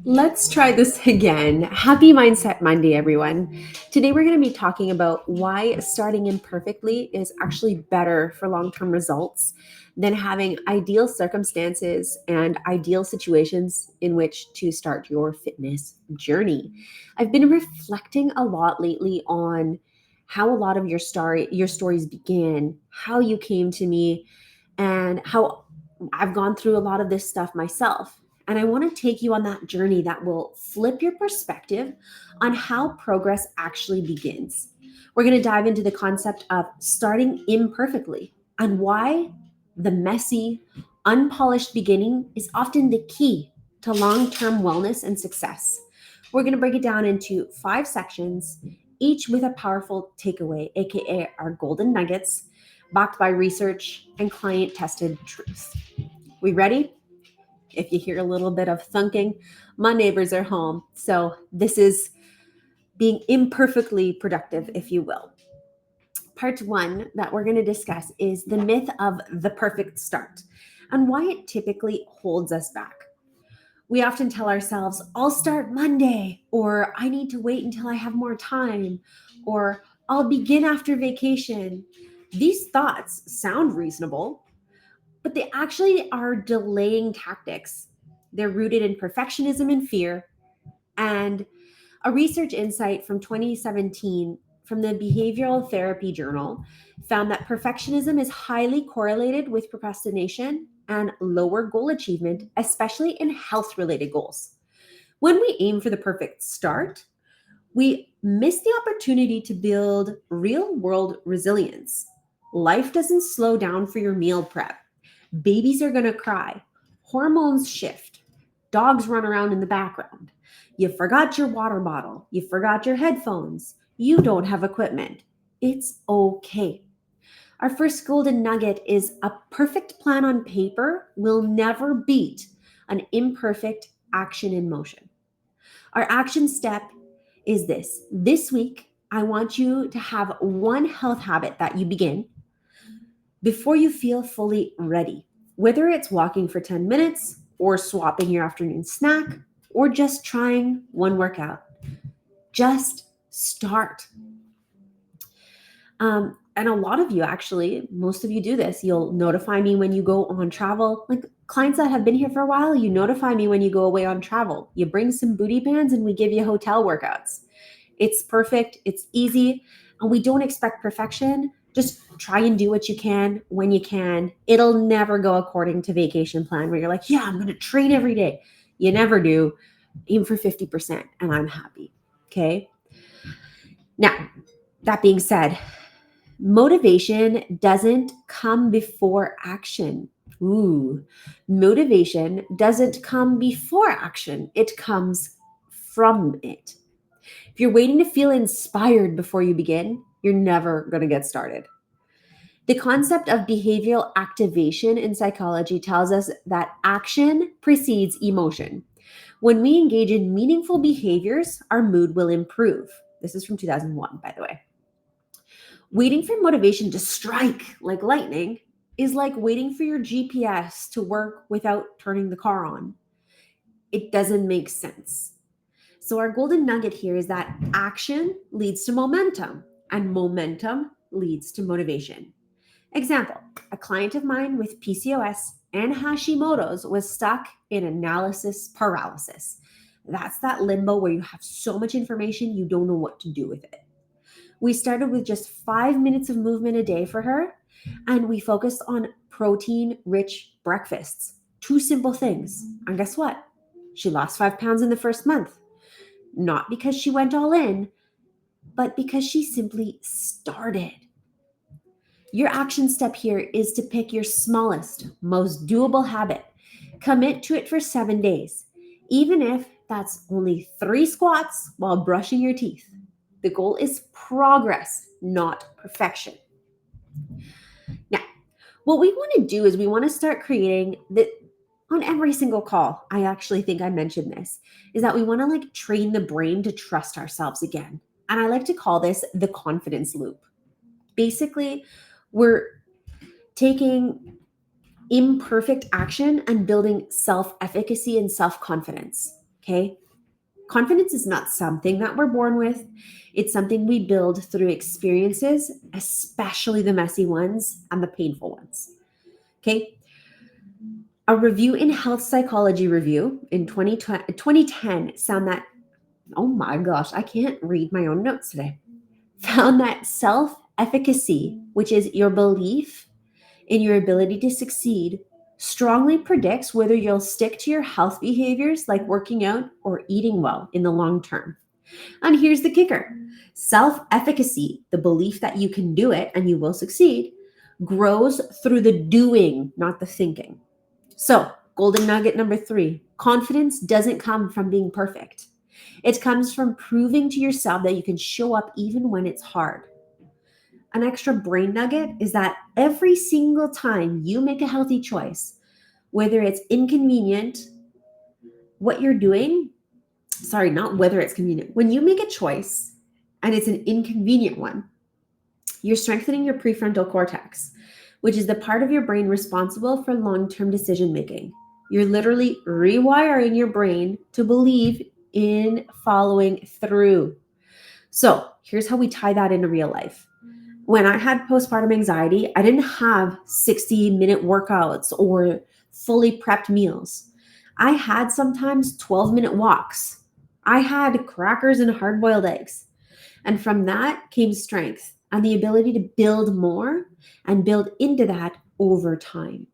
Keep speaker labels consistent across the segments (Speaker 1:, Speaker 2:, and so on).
Speaker 1: Let's try this again. Happy Mindset Monday, everyone. Today, we're going to be talking about why starting imperfectly is actually better for long term results than having ideal circumstances and ideal situations in which to start your fitness journey. I've been reflecting a lot lately on how a lot of your stories began, how you came to me, and how I've gone through a lot of this stuff myself. And I want to take you on that journey that will flip your perspective on how progress actually begins. We're going to dive into the concept of starting imperfectly and why the messy, unpolished beginning is often the key to long term wellness and success. We're going to break it down into 5 sections, each with a powerful takeaway, aka our golden nuggets, backed by research and client tested truth. We ready? If you hear a little bit of thunking, my neighbors are home. So this is being imperfectly productive, if you will. Part one that we're going to discuss is the myth of the perfect start and why it typically holds us back. We often tell ourselves, I'll start Monday, or I need to wait until I have more time, or I'll begin after vacation. These thoughts sound reasonable, but they actually are delaying tactics. They're rooted in perfectionism and fear. And a research insight from 2017 from the Behavioral Therapy Journal found that perfectionism is highly correlated with procrastination and lower goal achievement, especially in health related goals. When we aim for the perfect start, we miss the opportunity to build real world resilience. Life doesn't slow down for your meal prep. Babies are going to cry. Hormones shift. Dogs run around in the background. You forgot your water bottle. You forgot your headphones. You don't have equipment. It's okay. Our first golden nugget is a perfect plan on paper will never beat an imperfect action in motion. Our action step is this. This week, I want you to have one health habit that you begin before you feel fully ready. Whether it's walking for 10 minutes or swapping your afternoon snack or just trying one workout, just start. And a lot of you actually, most of you do this. You'll notify me when you go on travel. Like clients that have been here for a while, you notify me when you go away on travel. You bring some booty bands and we give you hotel workouts. It's perfect, it's easy, and we don't expect perfection. Just try and do what you can when you can. It'll never go according to vacation plan where you're like, yeah, I'm going to train every day. You never do. Aim for 50% and I'm happy. Okay? Now, that being said, motivation doesn't come before action. Ooh, motivation doesn't come before action. It comes from it. If you're waiting to feel inspired before you begin, you're never going to get started. The concept of behavioral activation in psychology tells us that action precedes emotion. When we engage in meaningful behaviors, our mood will improve. This is from 2001, by the way. Waiting for motivation to strike like lightning is like waiting for your GPS to work without turning the car on. It doesn't make sense. So, our golden nugget here is that action leads to momentum, and momentum leads to motivation. Example, a client of mine with PCOS and Hashimoto's was stuck in analysis paralysis. That's that limbo where you have so much information you don't know what to do with it. We started with just 5 minutes of movement a day for her, and we focused on protein rich breakfasts. Two simple things. And guess what? She lost 5 pounds in the first month. Not because she went all in, but because she simply started. Your action step here is to pick your smallest, most doable habit. Commit to it for 7 days, even if that's only 3 squats while brushing your teeth. The goal is progress, not perfection. Now, what we want to do is we want to start creating the on every single call. I actually think I mentioned this is that we want to like train the brain to trust ourselves again. And I like to call this the confidence loop. Basically, we're taking imperfect action and building self efficacy and self confidence. Okay. Confidence is not something that we're born with. It's something we build through experiences, especially the messy ones and the painful ones. Okay. A review in Health Psychology Review in 2010 found that, oh my gosh, I can't read my own notes today, found that self efficacy, which is your belief in your ability to succeed, strongly predicts whether you'll stick to your health behaviors like working out or eating well in the long term. And here's the kicker: self efficacy, the belief that you can do it and you will succeed, grows through the doing, not the thinking. So, golden nugget number 3: confidence doesn't come from being perfect. It comes from proving to yourself that you can show up even when it's hard. An extra brain nugget is that every single time you make a healthy choice, whether it's inconvenient, what you're doing, sorry, not whether it's convenient, when you make a choice and it's an inconvenient one, you're strengthening your prefrontal cortex, which is the part of your brain responsible for long term decision making. You're literally rewiring your brain to believe in following through. So, here's how we tie that into real life. When I had postpartum anxiety, I didn't have 60-minute workouts or fully prepped meals. I had sometimes 12-minute walks. I had crackers and hard boiled eggs. And from that came strength and the ability to build more and build into that over time.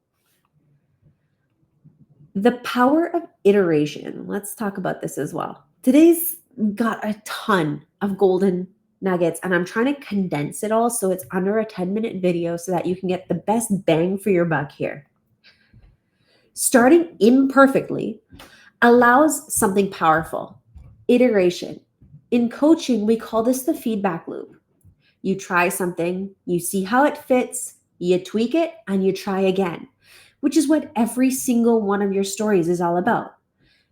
Speaker 1: The power of iteration. Let's talk about this as well. Today's got a ton of golden nuggets, and I'm trying to condense it all so it's under a 10-minute video so that you can get the best bang for your buck here. Starting imperfectly allows something powerful: iteration. In coaching, we call this the feedback loop. You try something, you see how it fits, you tweak it, and you try again, which is what every single one of your stories is all about.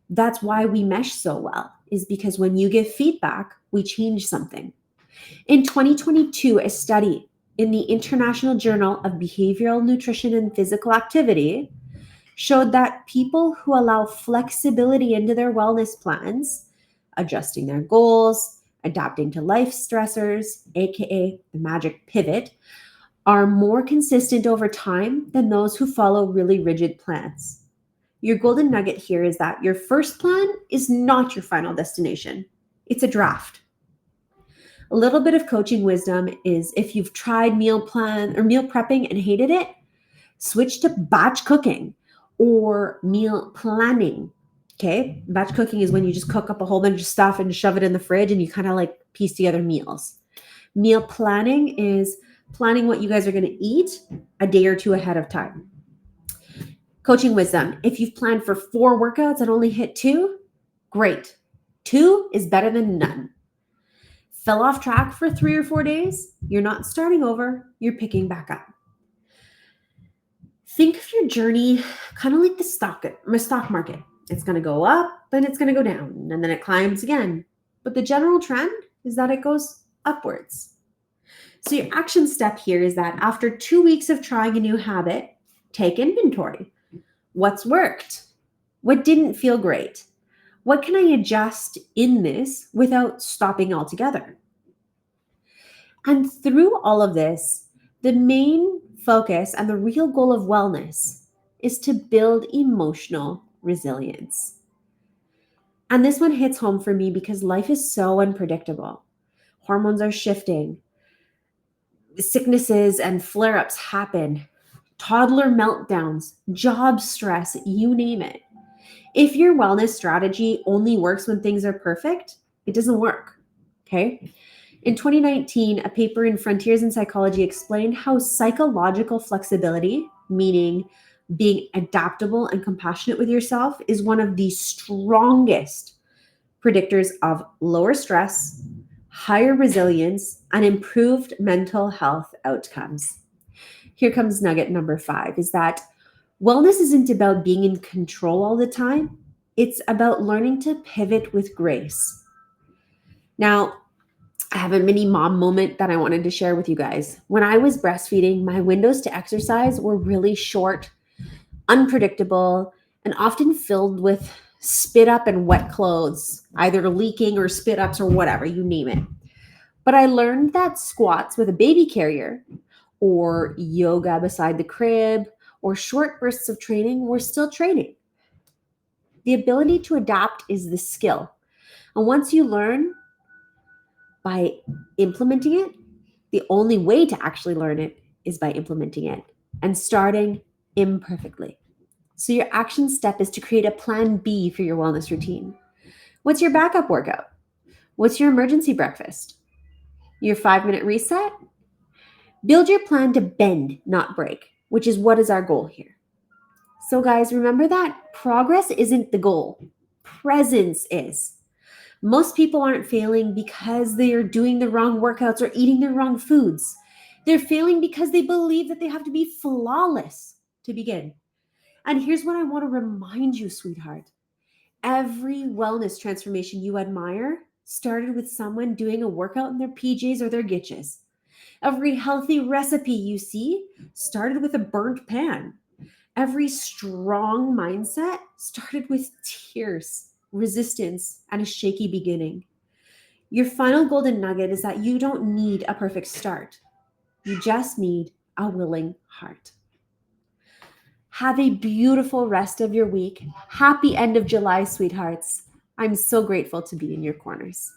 Speaker 1: That's why we mesh so well, is because when you give feedback, we change something. In 2022, a study in the International Journal of Behavioral Nutrition and Physical Activity showed that people who allow flexibility into their wellness plans, adjusting their goals, adapting to life stressors, aka the magic pivot, are more consistent over time than those who follow really rigid plans. Your golden nugget here is that your first plan is not your final destination. It's a draft. A little bit of coaching wisdom is, if you've tried meal prepping and hated it, switch to batch cooking or meal planning. Okay? Batch cooking is when you just cook up a whole bunch of stuff and shove it in the fridge and you kind of like piece together meals. Meal planning is planning what you guys are going to eat a day or two ahead of time. Coaching wisdom: if you've planned for 4 workouts and only hit 2, great. 2 is better than none. Fell off track for 3 or 4 days, you're not starting over, you're picking back up. Think of your journey kind of like the stock market. It's going to go up and it's going to go down and then it climbs again. But the general trend is that it goes upwards. So your action step here is that after 2 weeks of trying a new habit, take inventory. What's worked? What didn't feel great? What can I adjust in this without stopping altogether? And through all of this, the main focus and the real goal of wellness is to build emotional resilience. And this one hits home for me because life is so unpredictable. Hormones are shifting. Sicknesses and flare-ups happen. Toddler meltdowns, job stress, you name it. If your wellness strategy only works when things are perfect, it doesn't work. Okay? In 2019, a paper in Frontiers in Psychology explained how psychological flexibility, meaning being adaptable and compassionate with yourself, is one of the strongest predictors of lower stress, higher resilience, and improved mental health outcomes. Here comes nugget number 5, is that wellness isn't about being in control all the time. It's about learning to pivot with grace. Now, I have a mini mom moment that I wanted to share with you guys. When I was breastfeeding, my windows to exercise were really short, unpredictable, and often filled with spit up and wet clothes, either leaking or spit ups or whatever, you name it. But I learned that squats with a baby carrier or yoga beside the crib or short bursts of training were still training. The ability to adapt is the skill. And once you learn by implementing it, the only way to actually learn it is by implementing it and starting imperfectly. So, your action step is to create a plan B for your wellness routine. What's your backup workout? What's your emergency breakfast? Your 5-minute reset? Build your plan to bend, not break, which is what is our goal here. So, guys, remember that progress isn't the goal, presence is. Most people aren't failing because they are doing the wrong workouts or eating the wrong foods. They're failing because they believe that they have to be flawless to begin. And here's what I want to remind you, sweetheart. Every wellness transformation you admire started with someone doing a workout in their PJs or their gitches. Every healthy recipe you see started with a burnt pan. Every strong mindset started with tears, resistance, and a shaky beginning. Your final golden nugget is that you don't need a perfect start. You just need a willing heart. Have a beautiful rest of your week. Happy end of July, sweethearts. I'm so grateful to be in your corners.